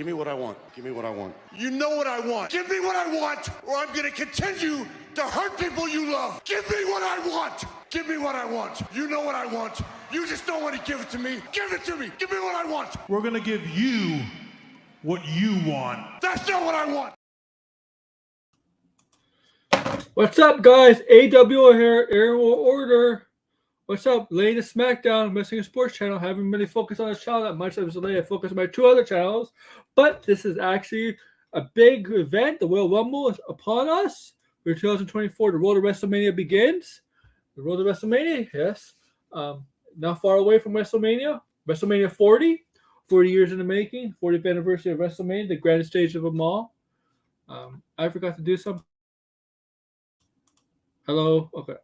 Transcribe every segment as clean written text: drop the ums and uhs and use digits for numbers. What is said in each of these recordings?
Give me what I want. Give me what I want. You know what I want. Give me what I want, or I'm going to continue to hurt people you love. Give me what I want. Give me what I want. You know what I want. You just don't want to give it to me. Give it to me. Give me what I want. We're going to give you what you want. That's not what I want. What's up, guys? AW here, Aaron will order. What's up? Latest SmackDown, Wrestling Sports channel. Haven't really focused on this channel that much. I was delayed. I focused on my two other channels. But this is actually a big event. The Royal Rumble is upon us. For 2024, the road to WrestleMania begins. The road to WrestleMania, yes. Not far away from WrestleMania. WrestleMania 40. 40 years in the making. 40th anniversary of WrestleMania, the grandest stage of them all. I forgot to do something. Hello? Okay.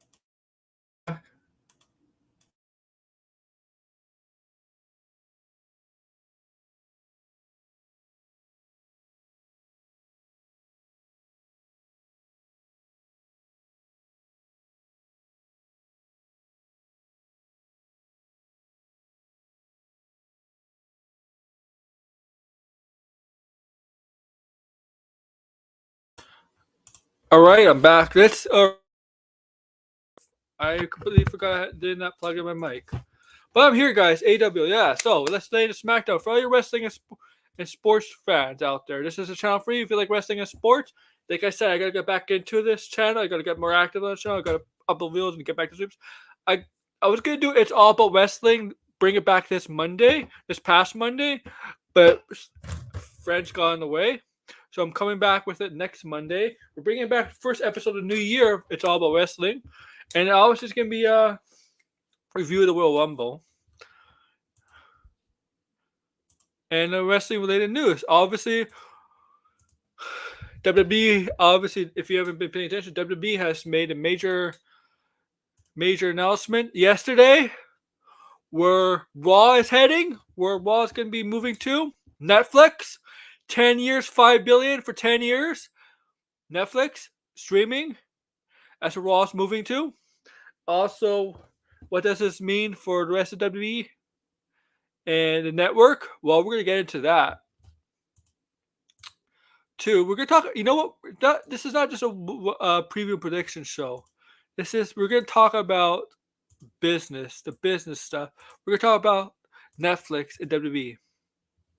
All right, I'm back. I completely forgot, did not plug in my mic. But I'm here, guys. AW, yeah. So let's lay the SmackDown for all your wrestling and sports fans out there. This is a channel for you if you like wrestling and sports. Like I said, I gotta get back into this channel. I gotta get more active on the channel. I gotta upload videos and get back to streams. I was gonna do It's All About Wrestling. Bring it back this past Monday, but friends got in the way. So I'm coming back with it next Monday. We're bringing back the first episode of the new year. It's All About Wrestling. And obviously it's going to be a review of the Royal Rumble. And the wrestling-related news. Obviously, WWE, if you haven't been paying attention, WWE has made a major announcement yesterday where Raw is heading, where Raw is going to be moving to. Netflix. 10 years, $5 billion for 10 years. Netflix streaming. That's where Raw's moving to. Also, what does this mean for the rest of WWE and the network? Well, we're going to get into that. Two, we're going to talk. You know what? This is not just a preview prediction show. We're going to talk about business, the business stuff. We're going to talk about Netflix and WWE.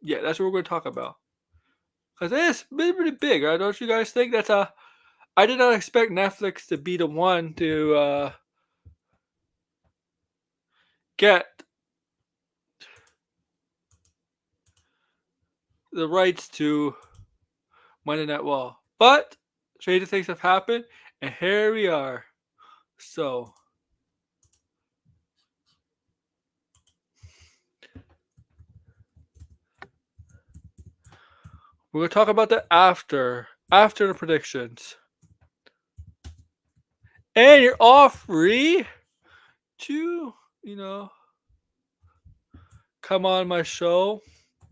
Yeah, that's what we're going to talk about. Because it's pretty big, right? Don't you guys think? I did not expect Netflix to be the one to get the rights to Monday Night Raw. But stranger things have happened, and here we are. So we're going to talk about that after the predictions. And you're all free to, come on my show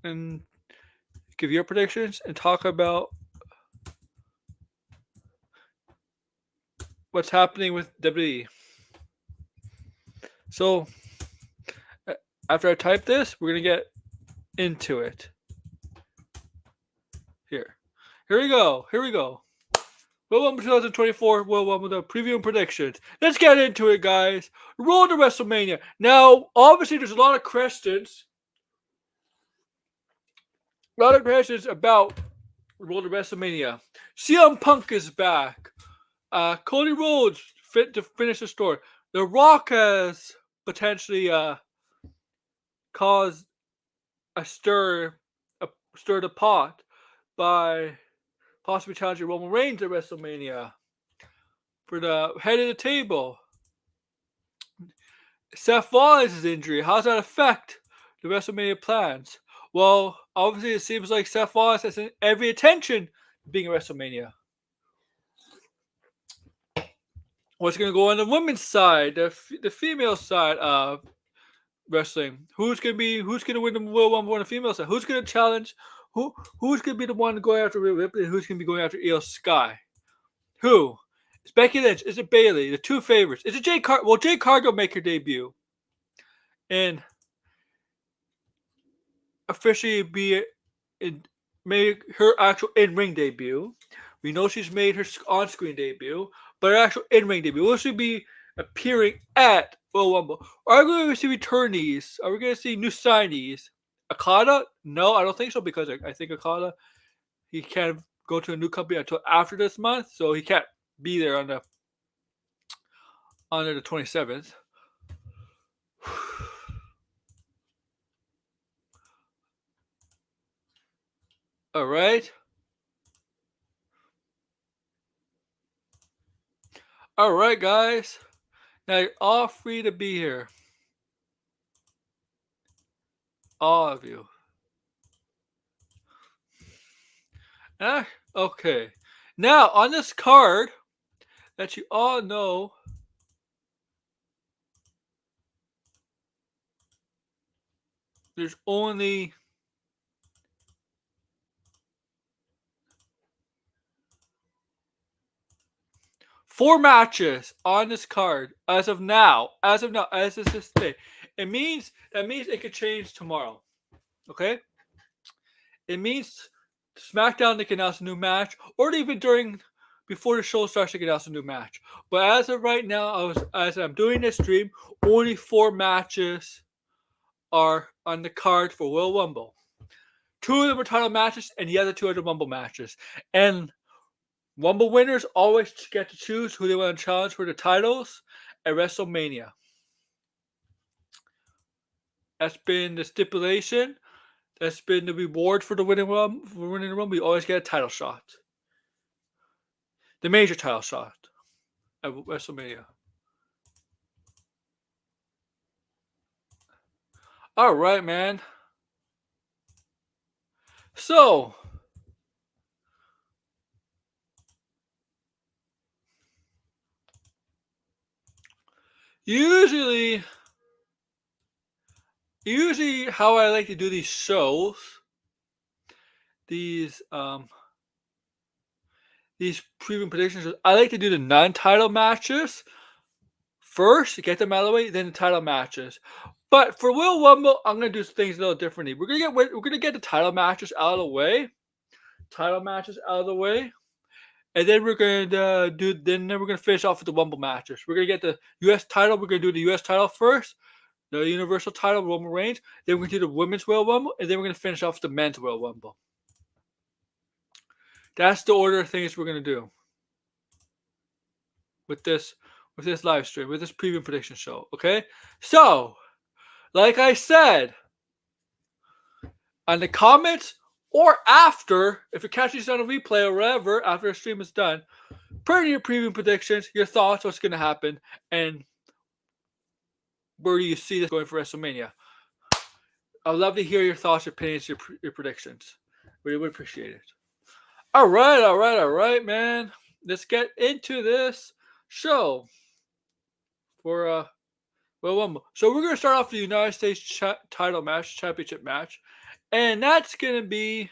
and give your predictions and talk about what's happening with WWE. So after I type this, we're going to get into it. Here we go. Royal Rumble 2024, Royal Rumble, the preview and predictions. Let's get into it, guys. Road to WrestleMania. Now, obviously, there's a lot of questions. about the road to WrestleMania. CM Punk is back. Cody Rhodes fit to finish the story. The Rock has potentially caused a stir the pot by possibly challenging Roman Reigns at WrestleMania for the head of the table. Seth Rollins' injury, how does that affect the WrestleMania plans? Well, obviously it seems like Seth Rollins has every intention of being at WrestleMania. What's going to go on the women's side, the female side of wrestling? Who's going to win the Royal Rumble on the female side? Who's going to challenge? Who's going to be the one going after Rhea Ripley? And who's going to be going after Io Sky? Who? Is Becky Lynch? Is it Bayley? The two favorites. Is it Jade Cargill? Will Jade Cargill make her debut and officially be made her actual in-ring debut. We know she's made her on-screen debut, but her actual in-ring debut. Will she be appearing at Royal Rumble? Are we going to see returnees? Are we going to see new signees? Okada? No, I don't think so, because I think Okada, he can't go to a new company until after this month, so he can't be there on the 27th. All right. All right, guys. Now you're all free to be here. All of you. Okay. Now, on this card that you all know, there's only 4 matches on this card as of now. As of this day. That means it could change tomorrow. Okay? It means SmackDown, they can announce a new match, or even before the show starts, they can announce a new match. But as of right now, as I'm doing this stream, only 4 matches are on the card for Royal Rumble. 2 of them are title matches, and the other 2 are the Rumble matches. And Rumble winners always get to choose who they want to challenge for the titles at WrestleMania. That's been the stipulation. That's been the reward for the winning Rumble. For winning the Rumble, you always get a title shot. The major title shot at WrestleMania. All right, man. So, usually how I like to do these shows, these preview predictions, I like to do the non-title matches first, get them out of the way, then the title matches. But for Royal Rumble, I'm gonna do things a little differently. We're gonna get the title matches out of the way. And then we're gonna finish off with the Rumble matches. We're gonna get the US title. We're gonna do the US title first, the Universal title, Roman Reigns. Then we're gonna do the Women's Royal Rumble, and then we're gonna finish off with the Men's Royal Rumble. That's the order of things we're gonna do with this live stream, with this preview prediction show. Okay, so like I said, on the comments or after, if you're catching this on a replay or whatever, after the stream is done, put in your preview predictions, your thoughts, what's going to happen, and where do you see this going for WrestleMania. I'd love to hear your thoughts, your opinions, your predictions. We would appreciate it. All right, man. Let's get into this show for Royal Rumble. So we're gonna start off the United States title match, championship match, and that's gonna be.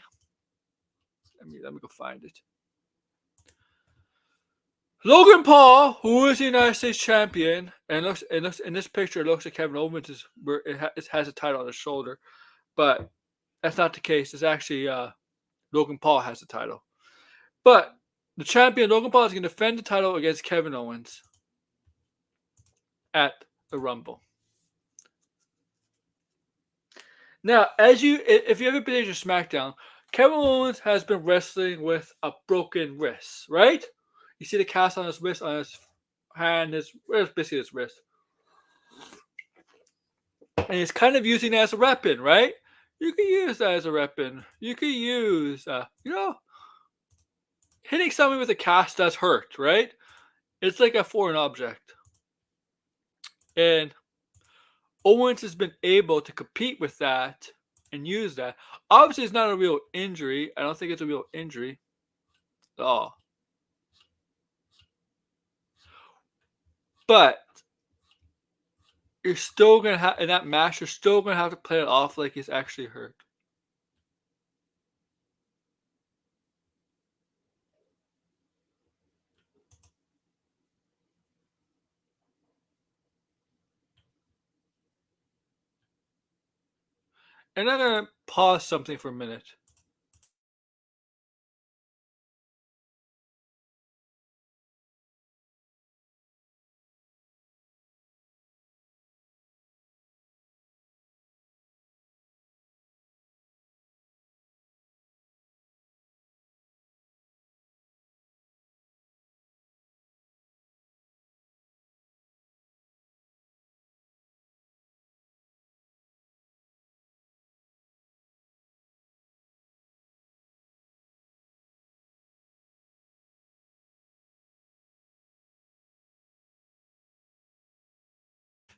Let me go find it. Logan Paul, who is the United States champion, and looks in this picture, it looks like Kevin Owens is where it has a title on his shoulder, but that's not the case. It's actually Logan Paul has the title. But the champion, Logan Paul, is going to defend the title against Kevin Owens at the Rumble. Now, if you haven't been to SmackDown, Kevin Owens has been wrestling with a broken wrist, right? You see the cast on his wrist, on his hand, basically his wrist. And he's kind of using it as a weapon, right? You can use that as a weapon. You can use, hitting somebody with a cast does hurt, right? It's like a foreign object. And Owens has been able to compete with that and use that. Obviously, it's not a real injury. I don't think it's a real injury at all. But you're still going to have, in that match, you're still going to have to play it off like he's actually hurt. And I'm going to pause something for a minute.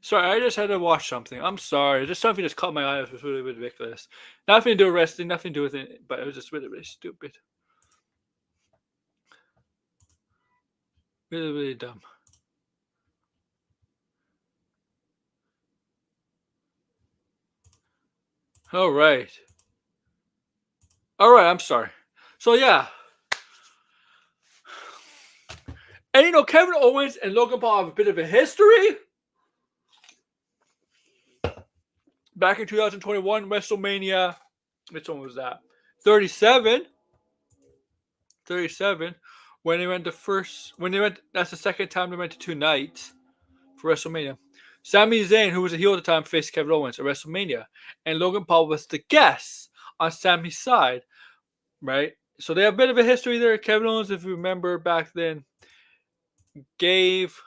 Sorry, I just had to watch something. I'm sorry. Just something just caught my eye. It was really, really ridiculous. Nothing to do with wrestling, nothing to do with it, but it was just really, really stupid. Really, really dumb. All right. All right, I'm sorry. So, yeah. And you know, Kevin Owens and Logan Paul have a bit of a history. Back in 2021, WrestleMania, which one was that? 37. 37. When they went that's the second time they went to 2 nights for WrestleMania. Sami Zayn, who was a heel at the time, faced Kevin Owens at WrestleMania. And Logan Paul was the guest on Sami's side, right? So they have a bit of a history there. Kevin Owens, if you remember back then, gave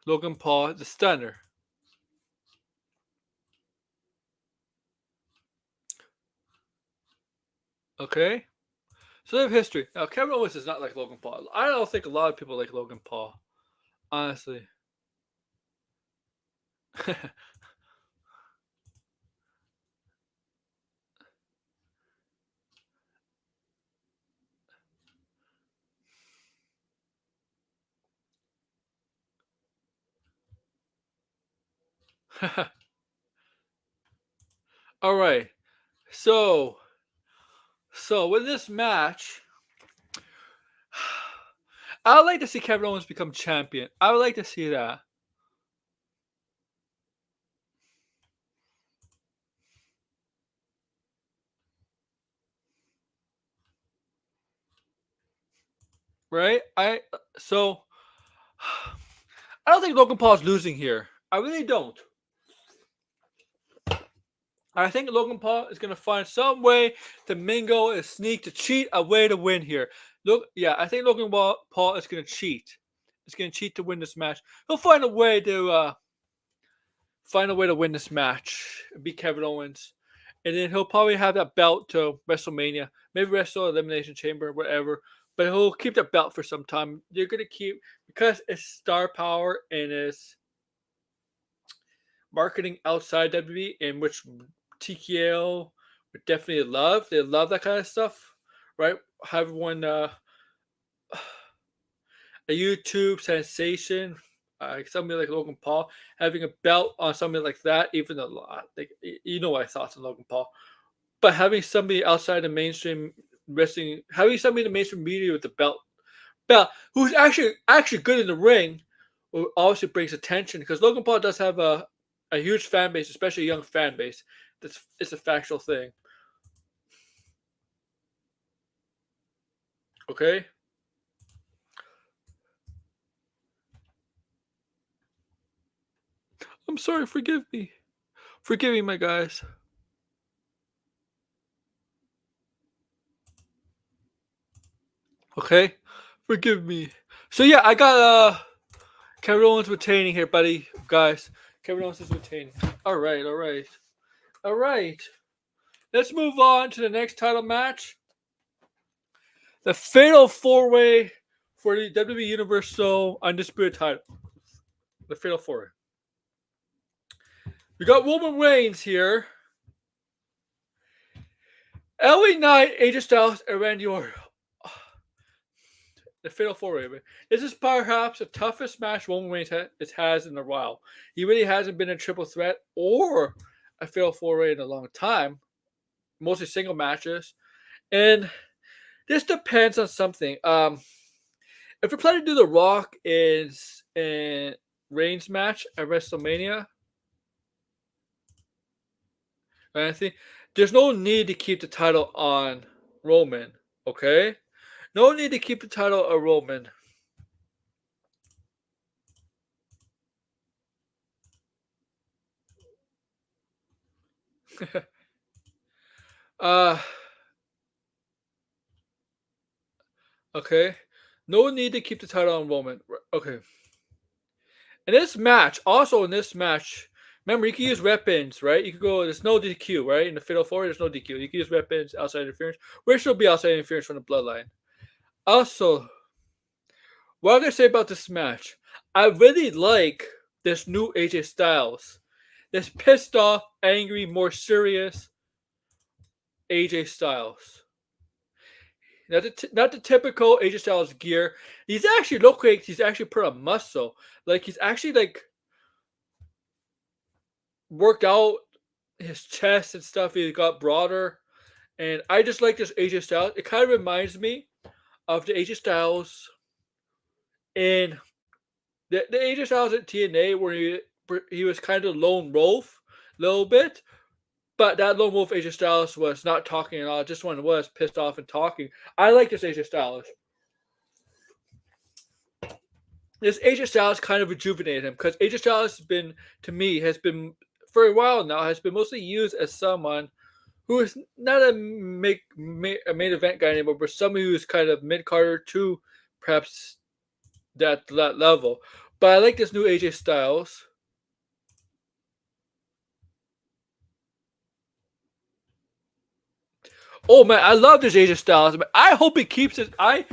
Logan Paul the stunner. Okay? So they have history. Now, Kevin Owens is not like Logan Paul. I don't think a lot of people like Logan Paul, honestly. All right. So with this match, I would like to see Kevin Owens become champion. I would like to see that. Right? I don't think Logan Paul is losing here. I really don't. I think Logan Paul is going to find some way to mingle and sneak to cheat a way to win here. I think Logan Paul is going to cheat. He's going to cheat to win this match. He'll find a way to win this match, beat Kevin Owens, and then he'll probably have that belt to WrestleMania, maybe Wrestle Elimination Chamber, whatever. But he'll keep that belt for some time. You're going to keep, because it's star power and it's marketing outside WWE, in which TKO would definitely love. They love that kind of stuff, right? Have one a YouTube sensation, somebody like Logan Paul having a belt on somebody like that, even though like you know my thoughts on Logan Paul, but having somebody outside the mainstream wrestling, having somebody in the mainstream media with the belt who's actually good in the ring, obviously brings attention because Logan Paul does have a huge fan base, especially a young fan base. It's a factual thing. Okay. I'm sorry. Forgive me. Forgive me, my guys. Okay. Forgive me. So yeah, I got Kevin Owens retaining here, buddy. Guys. Kevin Owens is retaining. Alright. Let's move on to the next title match. The Fatal 4-Way for the WWE Universal Undisputed title. The Fatal 4-Way. We got Roman Reigns here. LA Knight, AJ Styles, and Randy Orton. The Fatal 4-Way. This is perhaps the toughest match Roman Reigns has in a while. He really hasn't been a triple threat or a Fatal 4-Way in a long time. Mostly single matches. And this depends on something. If we're planning to do The Rock and Reigns match at WrestleMania, I think there's no need to keep the title on Roman. Okay? No need to keep the title on Roman. Okay. No need to keep the title on Roman. Okay. In this match, remember you can use weapons, right? You could go, there's no DQ, right? In the Fatal 4, there's no DQ. You can use weapons, outside interference, which will be outside interference from the bloodline. Also, What I'm gonna say about this match, I really like this new AJ Styles. This pissed off, angry, more serious AJ Styles. Not the typical AJ Styles gear. He's actually look like he's actually put on muscle. Like he's actually like worked out his chest and stuff. He got broader. And I just like this AJ Styles. It kind of reminds me of the AJ Styles in the AJ Styles at TNA where he was kind of lone wolf a little bit. But that lone wolf AJ Styles was not talking at all. Just one was pissed off and talking. I like this AJ Styles. This AJ Styles kind of rejuvenated him because AJ Styles has been, to me, has been for a while now, has been mostly used as someone who is not a main event guy anymore, but someone who is kind of mid carder to perhaps that level. But I like this new AJ Styles. Oh man, I love this AJ Styles. I hope he keeps it. I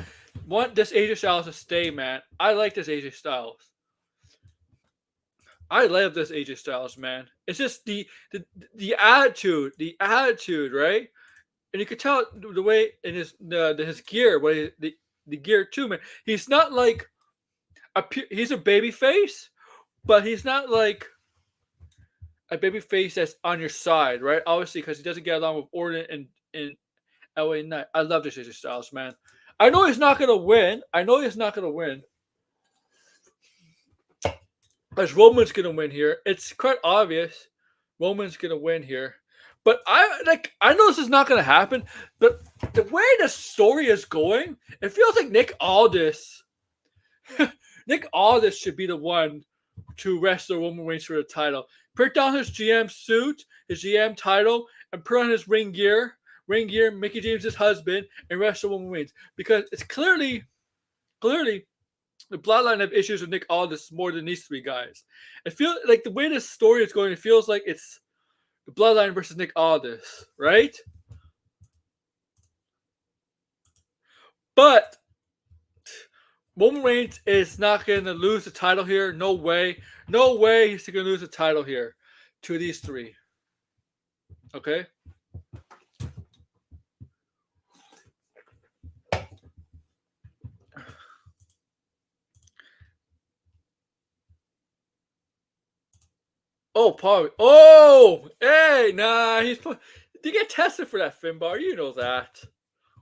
want this AJ Styles to stay, man. I like this AJ Styles. I love this AJ Styles, man. It's just the attitude, right? And you could tell the way in his gear, the gear too, man. He's not like he's a baby face, but he's not like a baby face that's on your side, right? Obviously, because he doesn't get along with Orton and LA Knight. I love this AJ Styles, man. I know he's not gonna win. As Roman's gonna win here. It's quite obvious Roman's gonna win here. But I know this is not gonna happen, but the way the story is going, it feels like Nick Aldis should be the one to wrestle Roman Reigns for the title. Put down his GM suit, his GM title, and put on his ring gear, Mickey James' husband, and wrestle Roman Reigns. Because it's clearly the bloodline have issues with Nick Aldis more than these three guys. I feel like the way this story is going, it feels like it's the bloodline versus Nick Aldis, right? But Roman Reigns is not going to lose the title here. No way. No way he's going to lose the title here to these three. Okay? Oh, probably. Oh, hey, nah. They get tested for that, Finbar. You know that.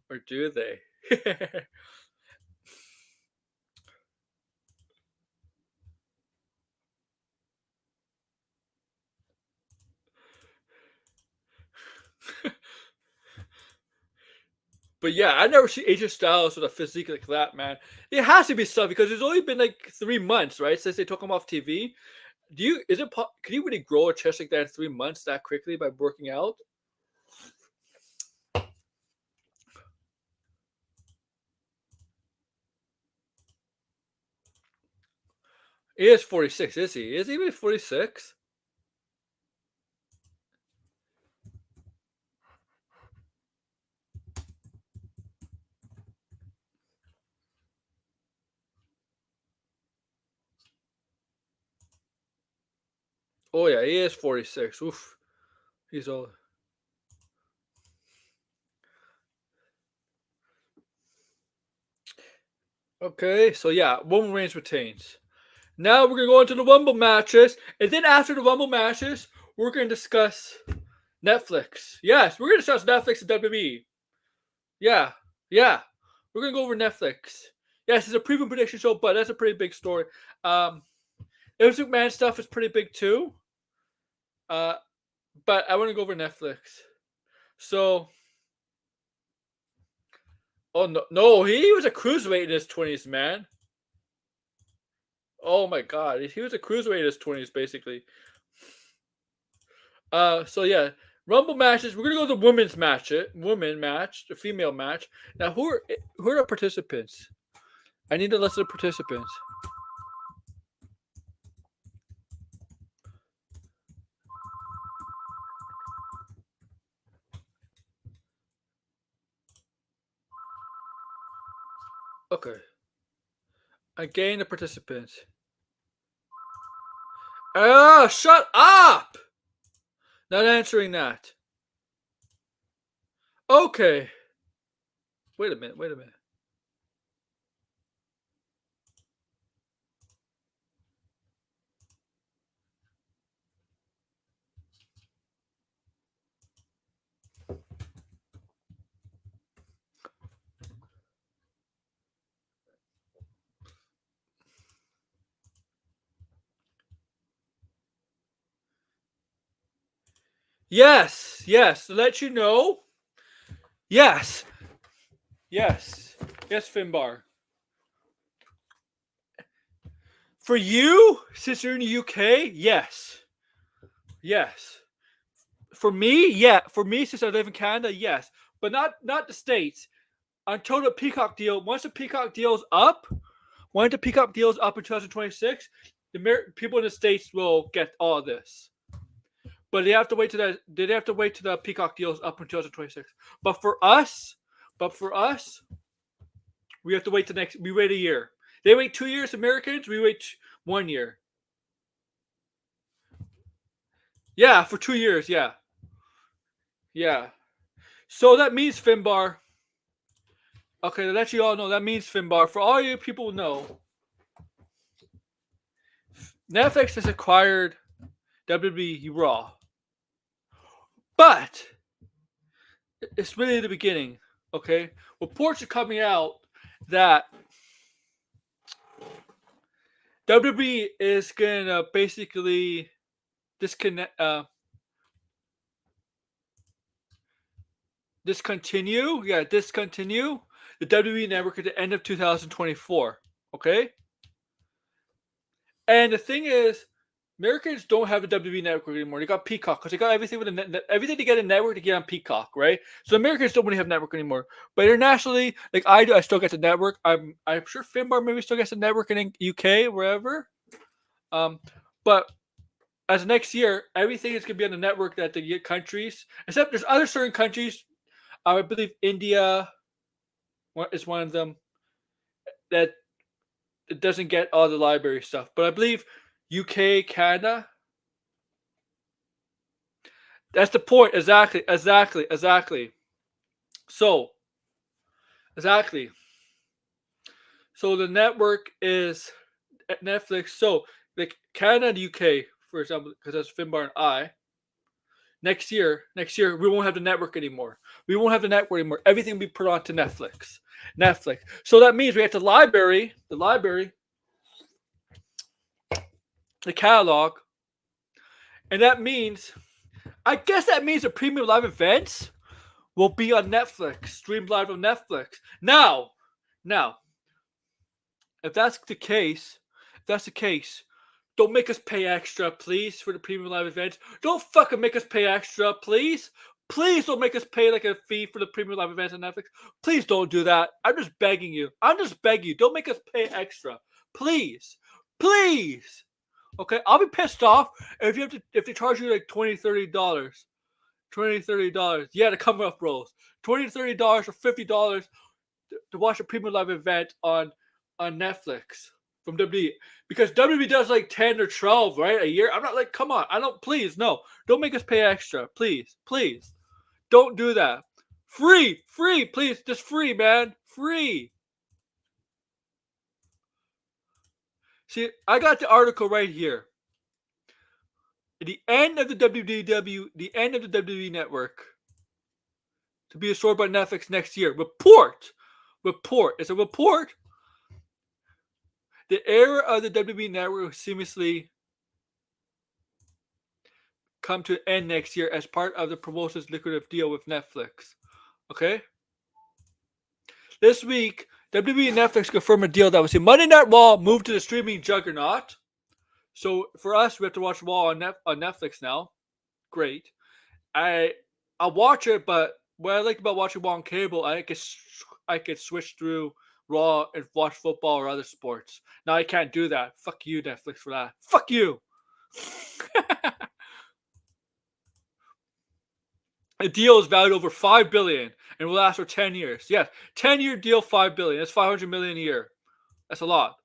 Or do they? But yeah, I never see AJ Styles with a physique like that, man. It has to be stuff because it's only been like 3 months, right, since they took him off TV. Can you really grow a chest like that in 3 months that quickly by working out? He is 46, is he? Is he even 46? Oh yeah, he is 46. Oof. He's old. Okay, so yeah, Roman Reigns retains. Now we're gonna go into the Rumble matches, and then after the Rumble matches, we're gonna discuss Netflix. Yes, we're gonna discuss Netflix and WWE. Yeah, yeah, we're gonna go over Netflix. Yes, it's a preview prediction show, but that's a pretty big story. Vince McMahon stuff is pretty big too. But I want to go over Netflix. So, oh no, he was a cruiserweight in his 20s, man. Oh my god, he was a cruiserweight in his 20s, basically. So yeah, Rumble matches. We're gonna go to the women's match. The female match. Now, who are the participants? I need a list of participants. Okay. Again, the participants. Oh, shut up! Not answering that. Okay. Wait a minute. Yes, to let you know. Yes, Finbar. For you, since you're in the UK, yes. For me, yeah. For me, since I live in Canada, yes. But not the States. Until the Peacock deal, once the Peacock deal's up, in 2026, people in the States will get all of this. But they have to wait till that. They have to wait till the Peacock deal's up in 2026. But for us, we have to wait we wait a year. They wait 2 years, Americans. We wait 1 year. Yeah, for 2 years. Yeah. So that means Finbar. Okay, to let you all know, that means Finbar. For all you people who know, Netflix has acquired WWE Raw. But it's really the beginning, okay? Reports are coming out that WWE is gonna basically discontinue the WWE network at the end of 2024. Okay? And the thing is, Americans don't have a WWE network anymore. They got Peacock because they got everything with everything to get a network to get on Peacock, right? So Americans don't really have network anymore. But internationally, like I do, I still get the network. I'm sure Finbar maybe still gets the network in UK, wherever. But as of next year, everything is gonna be on the network that the countries, except there's other certain countries. I believe India is one of them that it doesn't get all the library stuff. But I believe UK, Canada. That's the point. Exactly. So, exactly. So the network is at Netflix. So, like Canada and UK, for example, because that's Finbar and I. Next year, we won't have the network anymore. Everything will be put onto Netflix. So that means we have the library, the catalog, and that means, I guess that means the premium live events will be on Netflix, streamed live on Netflix. Now, if that's the case, don't make us pay extra, please, for the premium live events. Don't fucking make us pay extra, please. Please don't make us pay like a fee for the premium live events on Netflix. Please don't do that. I'm just begging you. Don't make us pay extra. Please. Okay, I'll be pissed off if they charge you like $20, $30. $30. Yeah, the come up rolls. $20, $30 or $50 to watch a premium live event on Netflix from WWE, because WWE does like 10 or 12 right a year. I'm not like, come on, please, no, don't make us pay extra, please, don't do that. Free, please, just free, man, free. See, I got the article right here. The end of the WWE network to be absorbed by Netflix next year. Report. It's a report. The era of the WWE network will seamlessly come to an end next year as part of the promotion's lucrative deal with Netflix. Okay? This week, WWE and Netflix confirmed a deal that would see Monday Night Raw move to the streaming juggernaut. So for us, we have to watch Raw on Netflix now. Great. I'll watch it, but what I like about watching Raw on cable, I could switch through Raw and watch football or other sports. Now I can't do that. Fuck you, Netflix, for that. Fuck you. The deal is valued over $5 billion and will last for 10 years. Yes, 10-year deal, $5 billion. That's $500 million a year. That's a lot.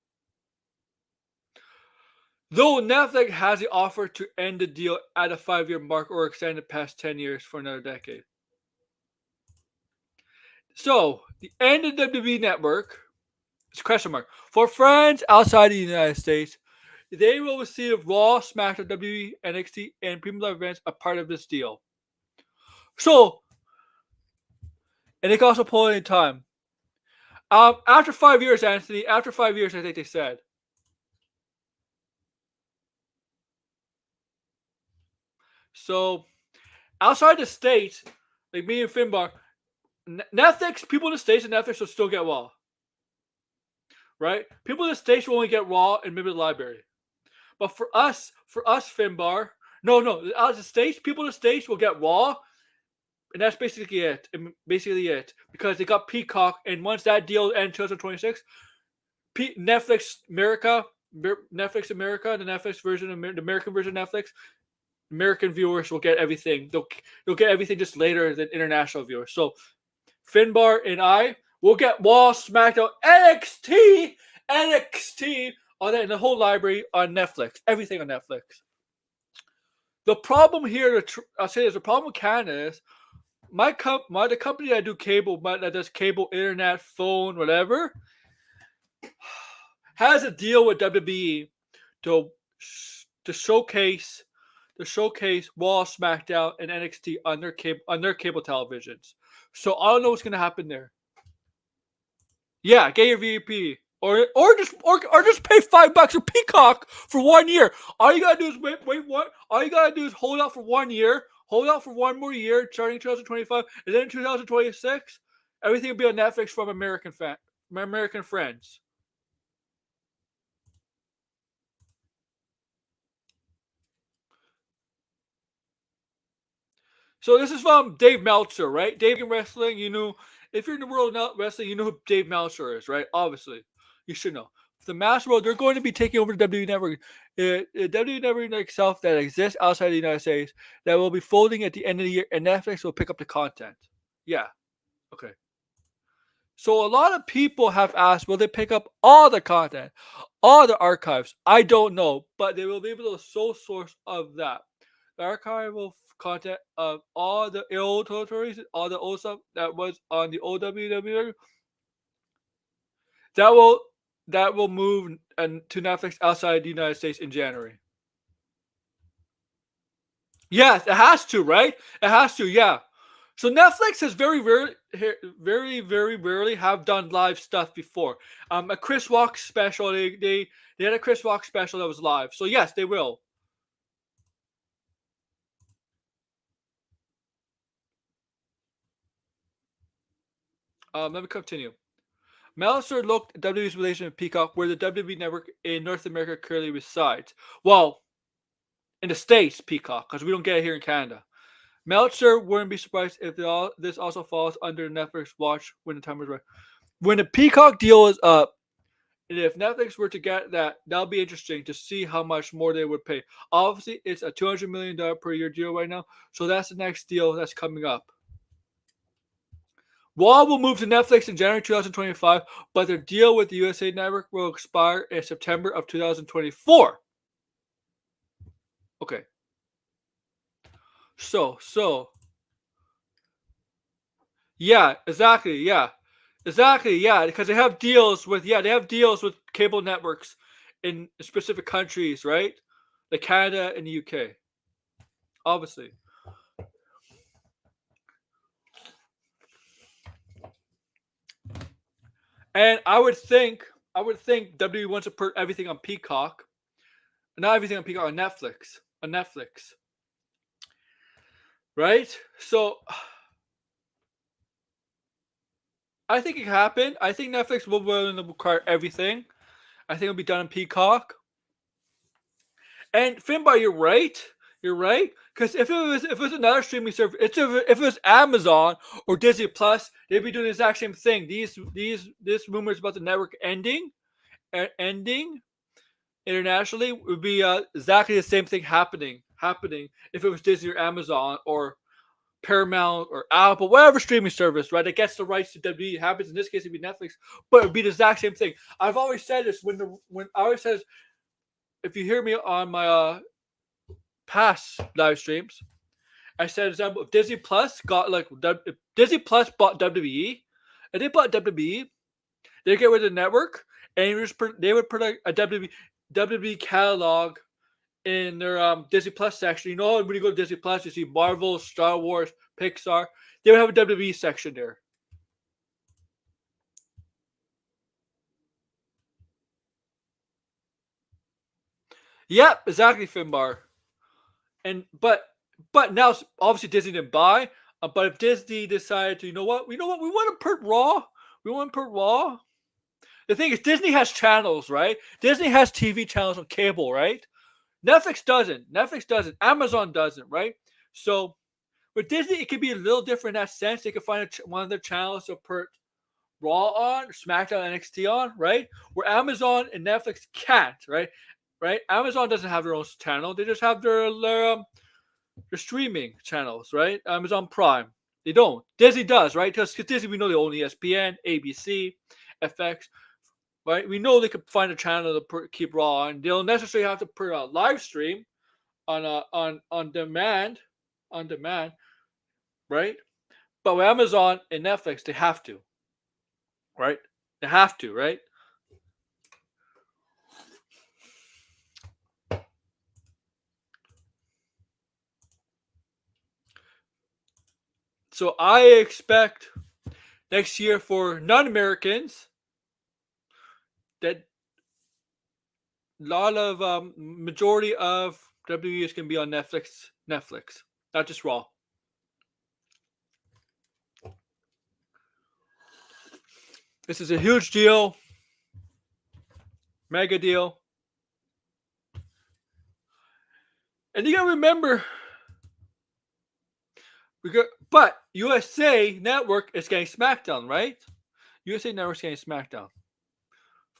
Though Netflix has the offer to end the deal at a 5-year mark or extend it past 10 years for another decade. So, the end of the WWE network is a question mark. For fans outside the United States, they will receive Raw, SmackDown, WWE, NXT, and Premium Live events a part of this deal. So, and they can also pull it in time. After 5 years, Anthony, after 5 years, I think they said. So, outside the States, like me and Finbar, Netflix, people in the States and Netflix will still get Raw. Right? People in the States will only get Raw and maybe the library. But for us, Finbar, no, out of the States, people in the States will get Raw, and that's basically it. Because they got Peacock, and once that deal ends 2026, Netflix America, the Netflix version, the American version of Netflix, American viewers will get everything. They'll get everything just later than international viewers. So Finbar and I will get Raw, SmackDown, NXT, all that in the whole library on Netflix. Everything on Netflix. The problem here, I'll say this, the problem with Canada is the company that do cable, that does cable, internet, phone, whatever, has a deal with WWE to showcase Raw, SmackDown, and NXT on their cable televisions. So I don't know what's gonna happen there. Yeah, get your VP. Or just pay $5 for Peacock for 1 year. All you gotta do is wait. What? All you gotta do is hold out for 1 year. Hold out for one more year, starting 2025, and then in 2026, everything will be on Netflix from my American friends. So this is from Dave Meltzer, right? Dave in wrestling, if you're in the world of wrestling, you know who Dave Meltzer is, right? Obviously, you should know. The Master World, they're going to be taking over the WWE Network. WWE Network itself that exists outside the United States that will be folding at the end of the year, and Netflix will pick up the content. Yeah, okay. So a lot of people have asked, will they pick up all the content, all the archives? I don't know, but they will be able to sole source of that. The archival content of all the old territories, all the old stuff that was on the old WWE, that will move to Netflix outside the United States in January. Yes, it has to, right? It has to, yeah. So Netflix has very rarely have done live stuff before. A Chris Rock special, they had a Chris Rock special that was live. So yes, they will. Let me continue. Meltzer looked at WWE's relation with Peacock, where the WWE network in North America currently resides. Well, in the States, Peacock, because we don't get it here in Canada. Meltzer wouldn't be surprised if this also falls under Netflix watch when the time is right. When the Peacock deal is up, and if Netflix were to get that'll be interesting to see how much more they would pay. Obviously, it's a $200 million per year deal right now, so that's the next deal that's coming up. Raw will move to Netflix in January 2025, but their deal with the USA Network will expire in September of 2024. Okay. So. Yeah, exactly. Yeah. Exactly. Yeah, because they have deals with cable networks in specific countries, right? Like Canada and the UK. Obviously. And I would think WWE wants to put everything on Peacock. Not everything on Peacock, on Netflix. On Netflix. Right? So I think it can happen. I think Netflix will require everything. I think it'll be done on Peacock. And Finbar, you're right. You're right. Because if it was another streaming service, if it was Amazon or Disney Plus, they'd be doing the exact same thing. These rumors about the network ending internationally would be exactly the same thing happening if it was Disney or Amazon or Paramount or Apple, whatever streaming service, right? That gets the rights to WWE. It happens in this case, it'd be Netflix, but it'd be the exact same thing. I've always said this if you hear me on my past live streams, I said, example, if Disney Plus got like if Disney Plus bought WWE, and they bought WWE, they get rid of the network, and they would put a WWE catalog in their Disney Plus section. You know, when you go to Disney Plus, you see Marvel, Star Wars, Pixar. They would have a WWE section there. Yep, exactly, Finbar. And but now obviously Disney didn't buy. But if Disney decided to, we want to put Raw. We want to put Raw. The thing is, Disney has channels, right? Disney has TV channels on cable, right? Netflix doesn't. Amazon doesn't, right? So with Disney, it could be a little different in that sense. They could find one of their channels to put Raw on, SmackDown, NXT on, right? Where Amazon and Netflix can't, right? Right? Amazon doesn't have their own channel. They just have their streaming channels, right? Amazon Prime. They don't. Disney does, right? Because Disney, we know they own ESPN, ABC, FX, right? We know they could find a channel to keep Raw on. They'll necessarily have to put a live stream on demand, right? But with Amazon and Netflix, they have to, right? They have to, right? So I expect next year for non-Americans that a lot of majority of WWE is going to be on Netflix, not just Raw. This is a huge deal, mega deal, and you got to remember. But USA Network is getting SmackDown, right? USA Network's getting SmackDown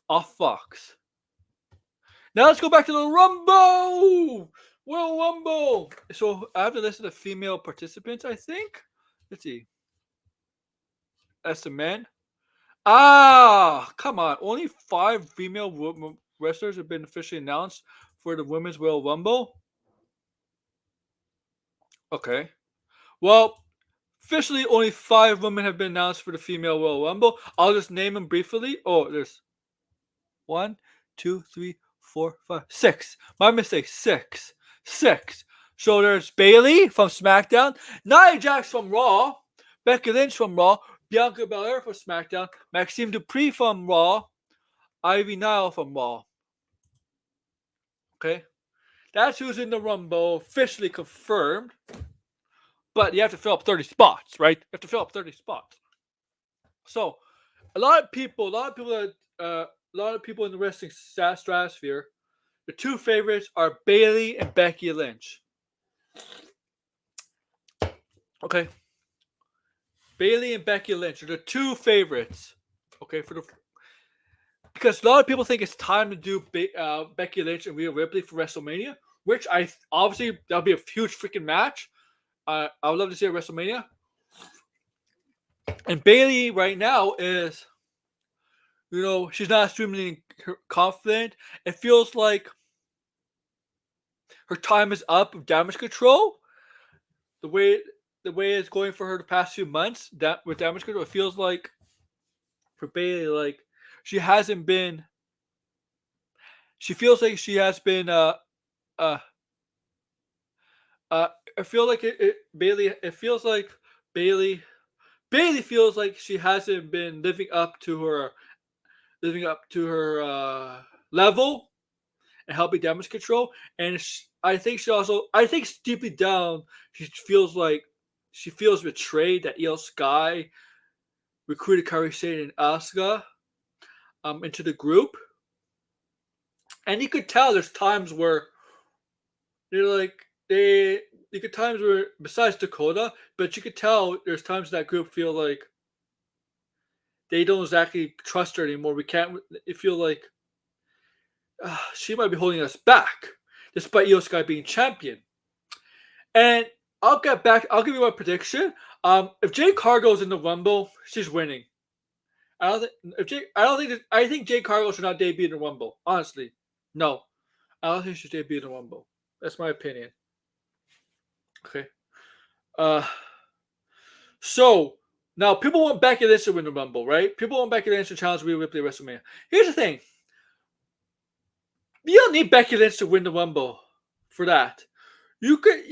off Fox. Now let's go back to the Rumble. Royal Rumble. So I have to list the female participants, I think. Let's see. That's the men. Come on. Only 5 female wrestlers have been officially announced for the Women's Royal Rumble. Okay. Well, officially only 5 women have been announced for the female Royal Rumble. I'll just name them briefly. Oh, there's 1, 2, 3, 4, 5, 6. My mistake. 6. So there's Bayley from SmackDown, Nia Jax from Raw, Becky Lynch from Raw, Bianca Belair from SmackDown, Maxime Dupree from Raw, Ivy Nile from Raw. Okay, that's who's in the Rumble, officially confirmed. But you have to fill up 30 spots, right? You have to fill up 30 spots. So a lot of people in the wrestling stratosphere, the 2 favorites are Bayley and Becky Lynch. Okay, Bayley and Becky Lynch are the 2 favorites. Okay, because a lot of people think it's time to do Becky Lynch and Rhea Ripley for WrestleMania, which obviously that'll be a huge freaking match. I would love to see at WrestleMania. And Bayley right now is, she's not extremely confident. It feels like her time is up with Damage Control. The way it's going for her the past few months, that with Damage Control, it feels like for Bayley, like she hasn't been. She feels like she has been. I feel like Bayley. It feels like Bayley feels like she hasn't been living up to her level and helping Damage Control. And I think deeply down she feels betrayed that Io Sky recruited Kairi Sane and Asuka into the group. And you could tell there's times where besides Dakota, but you could tell there's times that group feel like they don't exactly trust her anymore. It feel like she might be holding us back, despite Io Sky being champion. And I'll give you my prediction. If Jade Cargill's in the Rumble, she's winning. I think Jade Cargill should not debut in the Rumble. Honestly, no. I don't think she should debut in the Rumble. That's my opinion. Okay. So now people want Becky Lynch to win the Rumble, right? People want Becky Lynch to challenge Rhea Ripley at WrestleMania. Here's the thing: you don't need Becky Lynch to win the Rumble for that. You could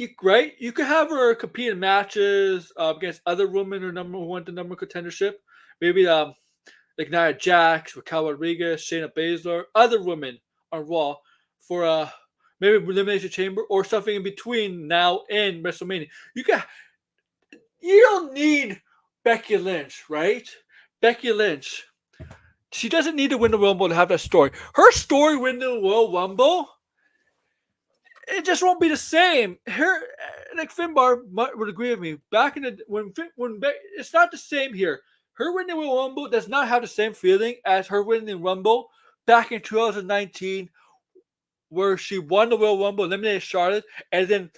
have her compete in matches against other women who want the number contendership. Maybe like Nia Jax, Raquel Rodriguez, Shayna Baszler, other women on Raw for maybe Elimination Chamber or something in between now and WrestleMania. You don't need Becky Lynch, right? Becky Lynch. She doesn't need to win the Rumble to have that story. Her story winning the Royal Rumble, it just won't be the same. Her, like Finbar would agree with me. Back in the when it's not the same here. Her winning the Royal Rumble does not have the same feeling as her winning the Rumble back in 2019, where she won the Royal Rumble, eliminated Charlotte, and then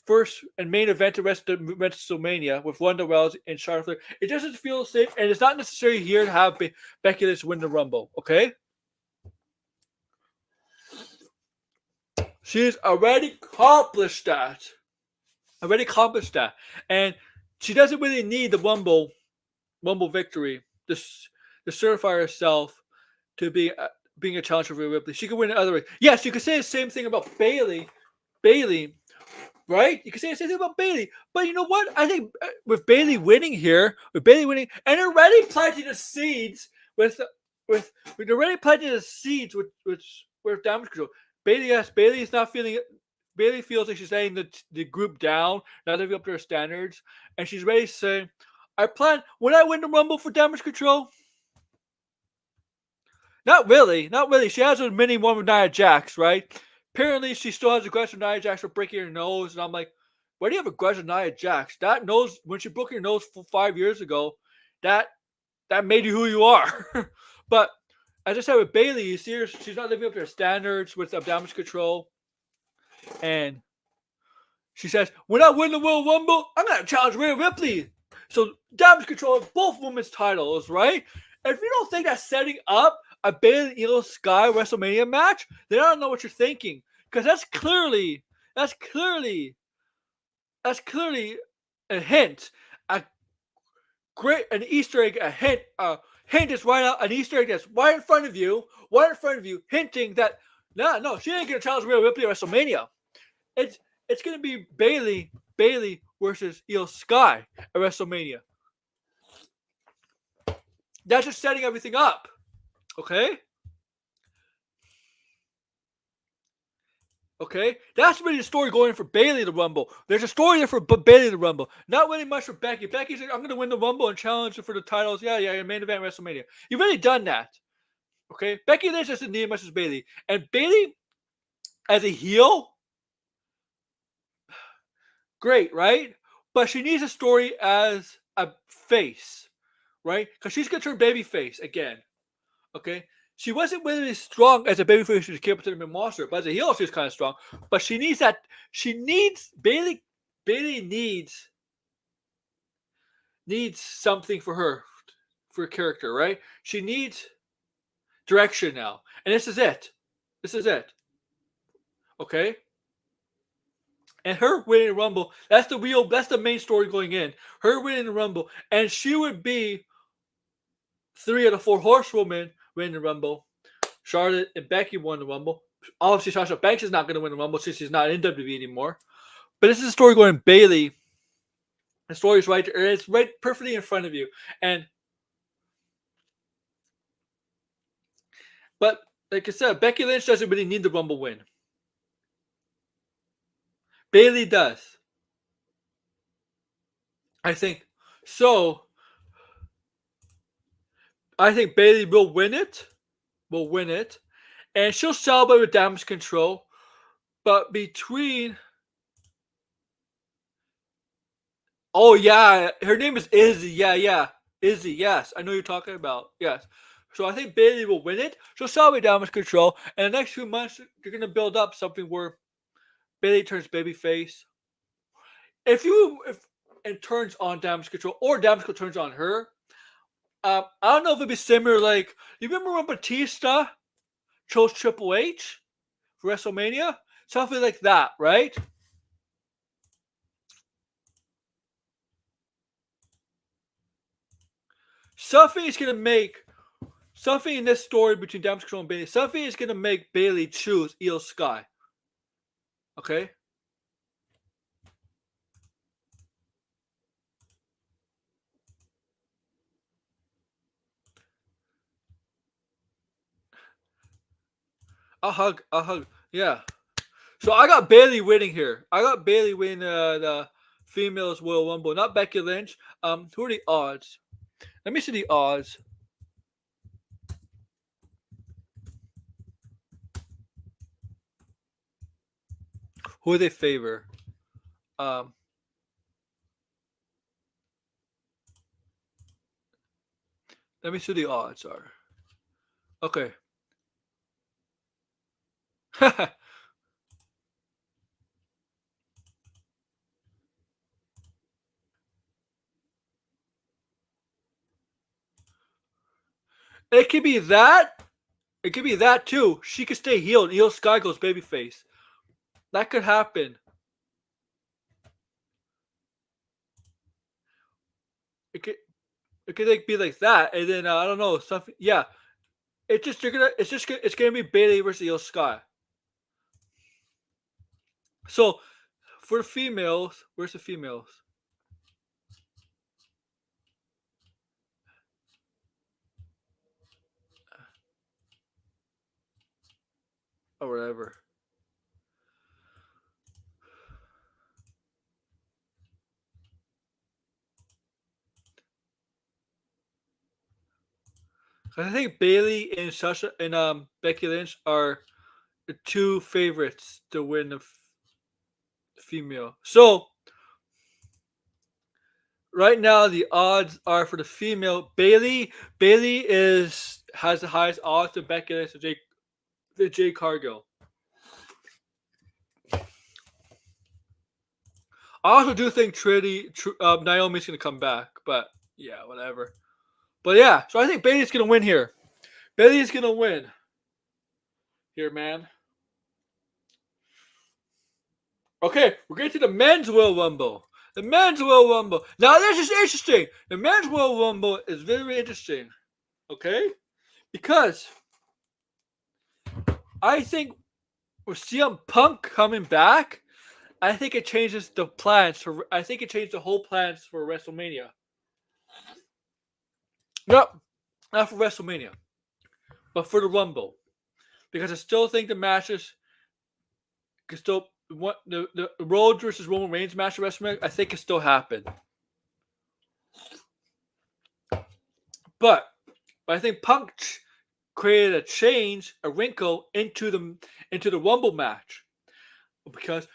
first and main event of WrestleMania with Ronda Rousey and Charlotte Flair. It doesn't feel the same, and it's not necessary here to have Becky Lynch win the Rumble. Okay. She's already accomplished that. And she doesn't really need the Rumble victory to certify herself to being a challenger for Rhea Ripley. She could win it other way. Yes, you could say the same thing about Bayley, right? You could say the same thing about Bayley. But you know what? I think with Bayley winning here, and already planting the seeds with damage control. Bayley is not feeling it. Bayley feels like she's letting the group down, not living up to her standards, and she's ready to say, "I plan when I win the Rumble for damage control." Not really. She has a mini one with Nia Jax, right? Apparently, she still has a grudge with Nia Jax for breaking her nose, and I'm like, why do you have a grudge with Nia Jax? That nose, when she broke your nose 5 years ago, that made you who you are. But as I said with Bayley, you see her, she's not living up to her standards with damage control. And she says, when I win the Royal Rumble, I'm going to challenge Rhea Ripley. So damage control of both women's titles, right? And if you don't think that's setting up a Bayley Io Sky WrestleMania match, then I don't know what you're thinking. Because that's clearly a hint. An Easter egg, a hint. Hint is right out, an Easter egg that's right in front of you, hinting that no, she ain't gonna challenge Rhea Ripley at WrestleMania. It's gonna be Bayley versus Io Sky at WrestleMania. That's just setting everything up. Okay? Okay? That's really the story going for Bayley the Rumble. There's a story there for Bayley the Rumble. Not really much for Becky. Becky's like, I'm going to win the Rumble and challenge her for the titles. Yeah, main event WrestleMania. You've already done that. Okay? Becky Lynch doesn't need as much as Bayley. And Bayley, as a heel, great, right? But she needs a story as a face, right? Because she's going to turn babyface again. Okay? She wasn't really strong as a babyface to keep up to the main roster, but as a heel, she was kind of strong. But she needs that. Bayley needs something for her character, right? She needs direction now, and this is it. Okay. And her winning the Rumble, that's the main story going in. Her winning the Rumble, and she would be 3 of the 4 horsewomen winning the Rumble. Charlotte and Becky won the Rumble. Obviously, Sasha Banks is not going to win the Rumble since she's not in WWE anymore. But this is a story going Bayley. The story is right there. It's right perfectly in front of you. But like I said, Becky Lynch doesn't really need the Rumble win. Bayley does. I think so. I think Bayley will win it. And she'll celebrate with damage control. But between... Oh, yeah. Her name is Izzy. Yeah. Izzy, yes. I know you're talking about. Yes. So I think Bayley will win it. She'll celebrate damage control. And the next few months, you're going to build up something where Bayley turns babyface. And turns on damage control, or damage control turns on her. I don't know if it'd be similar. Like, you remember when Batista chose Triple H for WrestleMania? Something like that, right? Something is gonna make something in this story between Damage Control and Bailey. Something is gonna make Bailey choose Io Sky. Okay. I'll hug. Yeah. So I got Bailey winning here. I got Bailey winning the females Royal Rumble, not Becky Lynch. Who are the odds? Let me see the odds. Who do they favor? Let me see the odds are. Okay. It could be that. It could be that too. She could stay healed. Io Sky goes babyface. That could happen. It could like be like that, and then I don't know something. Yeah, it's gonna be Bailey versus Io Sky. So for the females, where's the females? Or whatever. I think Bailey and Sasha and Becky Lynch are the two favorites to win the female. So right now the odds are for the female. Bailey has the highest odds to Becky Lynch to Jade Cargill. I also do think Naomi's gonna come back, but yeah, whatever. But yeah, so I think Bailey's gonna win here. Bailey's gonna win here, man. Okay, we're getting to the men's Royal Rumble. The men's Royal Rumble. Now this is interesting. The men's Royal Rumble is very interesting. Okay, because I think with CM Punk coming back, I think it changes the plans for. I think it changed the whole plans for WrestleMania. Nope, not for WrestleMania, but for the Rumble, because I still think the matches can still the Rhodes versus Roman Reigns match at WrestleMania. I think it still happened, but I think Punk created a change, a wrinkle into the Rumble match, because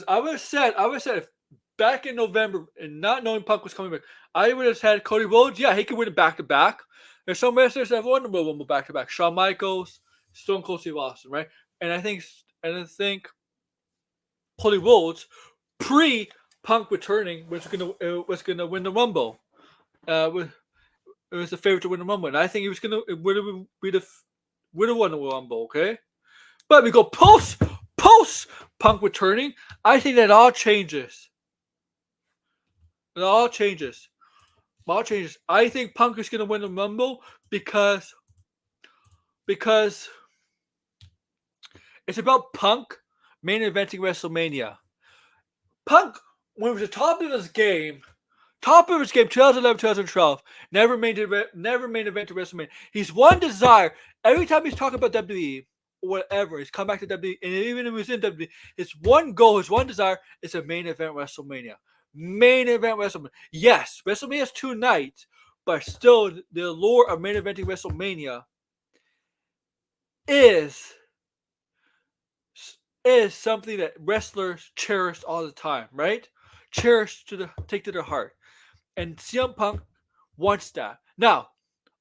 I would have said if back in November and not knowing Punk was coming back, I would have had Cody Rhodes. Yeah, he could win it back to back. There's some wrestlers that have won the Royal Rumble back to back. Shawn Michaels, Stone Cold Steve Austin, right? And I think Cody Rhodes, pre Punk returning, was gonna win the Rumble. It was the favorite to win the Rumble, and I think he was would have won the Rumble. Okay, but we go post Punk returning. I think that all changes. It all changes. I think Punk is going to win the Rumble because it's about Punk main eventing WrestleMania. Punk, when he was at the top of his game, 2011, 2012, never main event to WrestleMania. He's one desire. Every time he's talking about WWE, whatever, he's come back to WWE, and even if he was in WWE, his one goal, his one desire is a main event WrestleMania. Main event WrestleMania. Yes, WrestleMania has 2 nights, but still the allure of main eventing WrestleMania is something that wrestlers cherish all the time, right? Take to their heart. And CM Punk wants that. Now,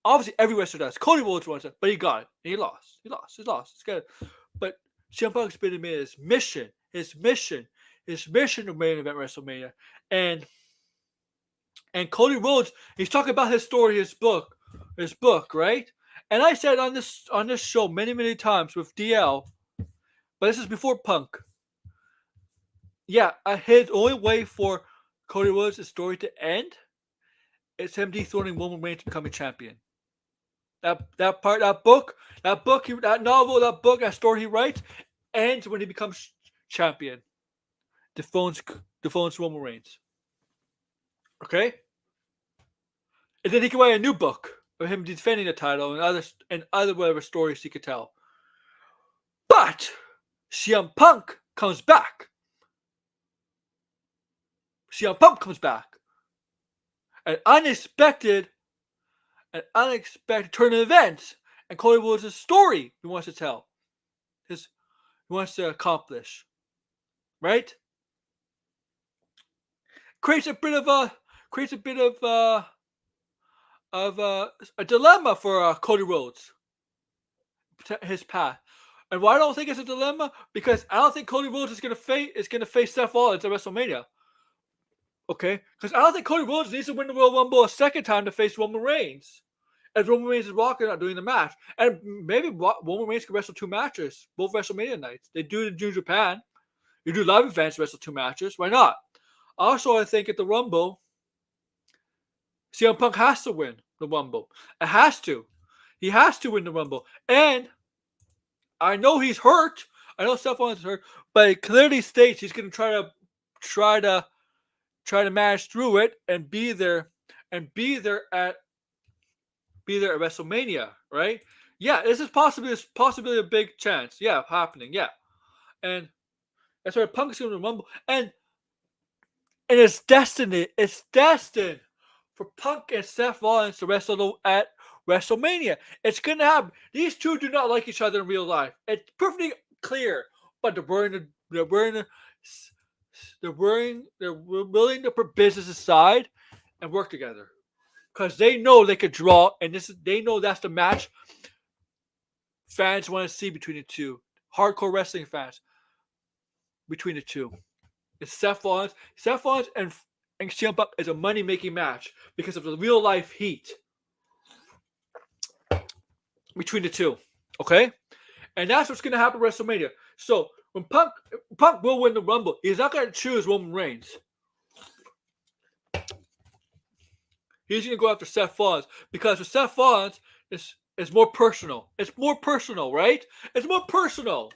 obviously every wrestler does. Cody Rhodes wants it, but he got it. And he lost. It's good. But CM Punk's been made his mission to main event WrestleMania. And Cody Rhodes, he's talking about his story, his book, right? And I said on this show many times with DL, but this is before Punk. Yeah, his only way for Cody Rhodes' story to end is him dethroning Roman Reigns to become a champion. That book, that novel, that book, that story he writes ends when he becomes champion. Dethrones Roman Reigns. Okay? And then he can write a new book of him defending the title and other whatever stories he could tell. But CM Punk comes back. CM Punk comes back. An unexpected turn of events, and Cody Rhodes' story he wants to tell. He wants to accomplish. Right? Creates a bit of a dilemma for Cody Rhodes. His path. And why I don't think it's a dilemma? Because I don't think Cody Rhodes is gonna face Seth Rollins at WrestleMania. Okay? Because I don't think Cody Rhodes needs to win the Royal Rumble a second time to face Roman Reigns. If Roman Reigns is walking out doing the match. And maybe Roman Reigns can wrestle 2 matches, both WrestleMania nights. They do it in New Japan. You do live events, wrestle 2 matches. Why not? Also, I think at the Rumble, CM Punk has to win the Rumble. It has to. He has to win the Rumble. And I know he's hurt. I know Seth Rollins is hurt, but it clearly states he's going to try to manage through it and be there at WrestleMania, right? Yeah, this is possibly a big chance. Yeah, happening. Yeah, and that's why Punk's going to Rumble, and it's destined. It's destined for Punk and Seth Rollins to wrestle at WrestleMania. It's going to happen. These two do not like each other in real life. It's perfectly clear, but they're willing to put business aside and work together because they know they could draw, and they know that's the match fans want to see between the two. Hardcore wrestling fans between the two. It's Seth Rollins and CM Punk is a money-making match because of the real-life heat between the two. Okay? And that's what's going to happen at WrestleMania. So, when Punk will win the Rumble, he's not going to choose Roman Reigns. He's going to go after Seth Rollins because with Seth Rollins, it's more personal. It's more personal, right? It's more personal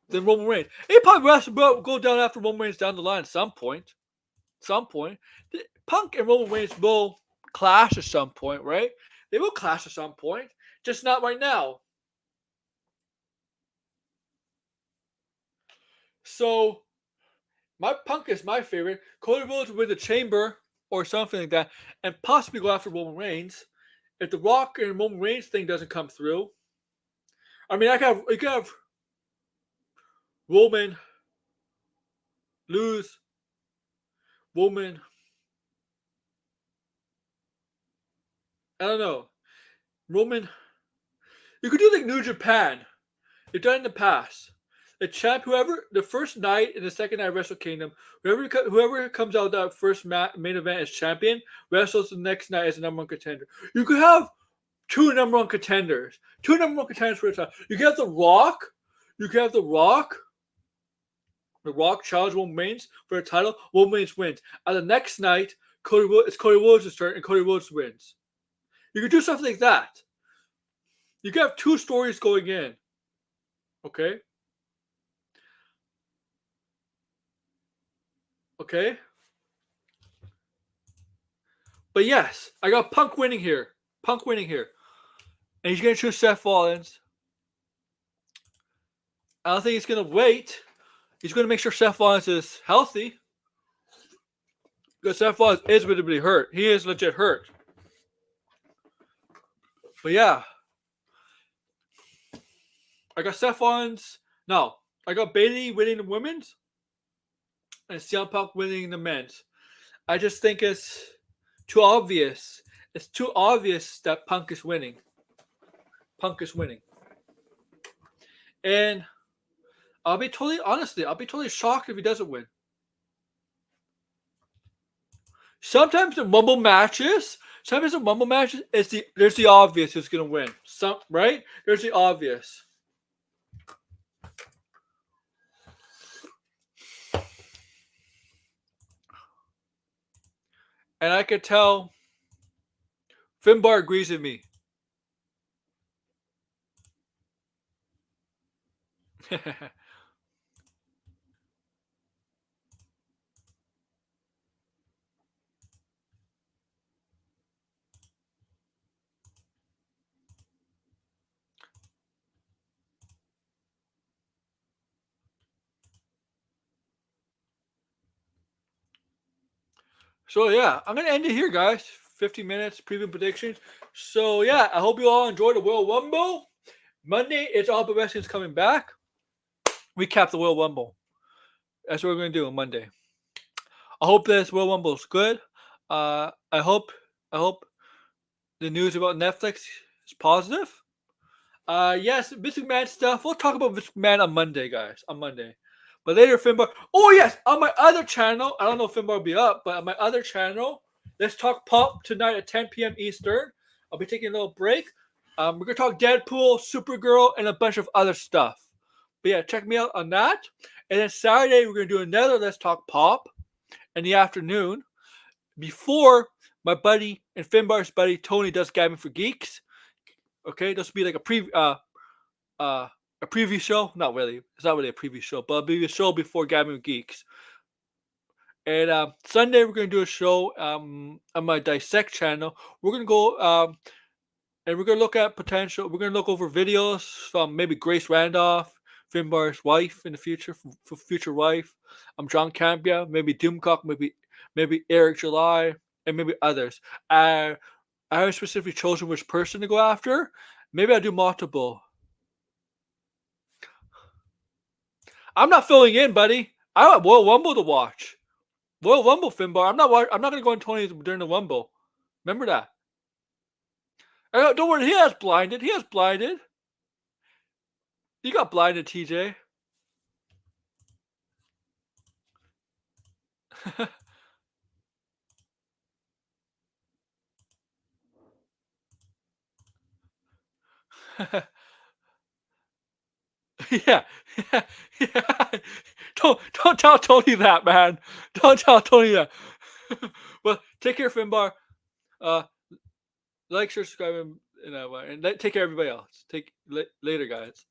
than Roman Reigns. He probably has to go down after Roman Reigns down the line at some point. Punk and Roman Reigns will clash at some point, right? They will clash at some point, just not right now. So, my Punk is my favorite. Cody Rhodes will win the Chamber or something like that, and possibly go after Roman Reigns. If the Rock and Roman Reigns thing doesn't come through, I mean, you could have Roman lose. Roman, I don't know. Roman, you could do like New Japan. They've done it in the past. The champ, the first night and the second night of Wrestle Kingdom, whoever comes out that first main event as champion, wrestles the next night as the number 1 contender. You could have 2 number 1 contenders. 2 number 1 contenders for a time. You could have The Rock. The Rock challenge Roman Reigns for the title. Roman Reigns wins. And the next night, it's Cody Rhodes' turn, and Cody Rhodes wins. You could do something like that. You could have 2 stories going in. Okay? Okay? But yes, I got Punk winning here. And he's going to choose Seth Rollins. I don't think he's going to wait. He's going to make sure Seth Rollins is healthy. Because Seth Rollins is really hurt. He is legit hurt. But yeah. I got Seth Rollins. No. I got Bayley winning the women's. And CM Punk winning the men's. I just think it's too obvious. It's too obvious that Punk is winning. And I'll be totally shocked if he doesn't win. Sometimes in Rumble matches, there's the obvious who's going to win. Right? There's the obvious. And I could tell Finbar agrees with me. So yeah, I'm gonna end it here, guys. 50 minutes preview predictions. So yeah, I hope you all enjoyed the Royal Rumble. Monday, it's all about wrestling's coming back. Recap the Royal Rumble. That's what we're gonna do on Monday. I hope this Royal Rumble is good. I hope the news about Netflix is positive. Yes, Vince McMahon stuff. We'll talk about Vince McMahon on Monday, guys. On Monday. But later, Finbar. Oh, yes, on my other channel. I don't know if Finbar will be up, but on my other channel, Let's Talk Pop tonight at 10 p.m. Eastern. I'll be taking a little break. We're going to talk Deadpool, Supergirl, and a bunch of other stuff. But yeah, check me out on that. And then Saturday, we're going to do another Let's Talk Pop in the afternoon before my buddy and Finbar's buddy Tony does Gabbing for Geeks. Okay, this will be like a preview show. Not really. It's not really a preview show, but it'll be a show before Gabbing with Geeks. And Sunday we're gonna do a show on my Dissect channel. We're gonna go and we're gonna look at potential. We're gonna look over videos from maybe Grace Randolph, Finbar's wife in the future, for future wife. John Campia, maybe Doomcock, maybe Eric July, and maybe others. I haven't specifically chosen which person to go after. Maybe I'll do multiple. I'm not filling in, buddy. I want Royal Rumble to watch. Royal Rumble, Finbar. I'm not gonna go on Tony during the Rumble. Remember that. Don't worry. He has blinded. He got blinded, TJ. yeah, yeah. Don't tell Tony that, man. Don't tell Tony that. Well, take care, Finbar. Like, share, subscribe, and take care, everybody else. Later, guys.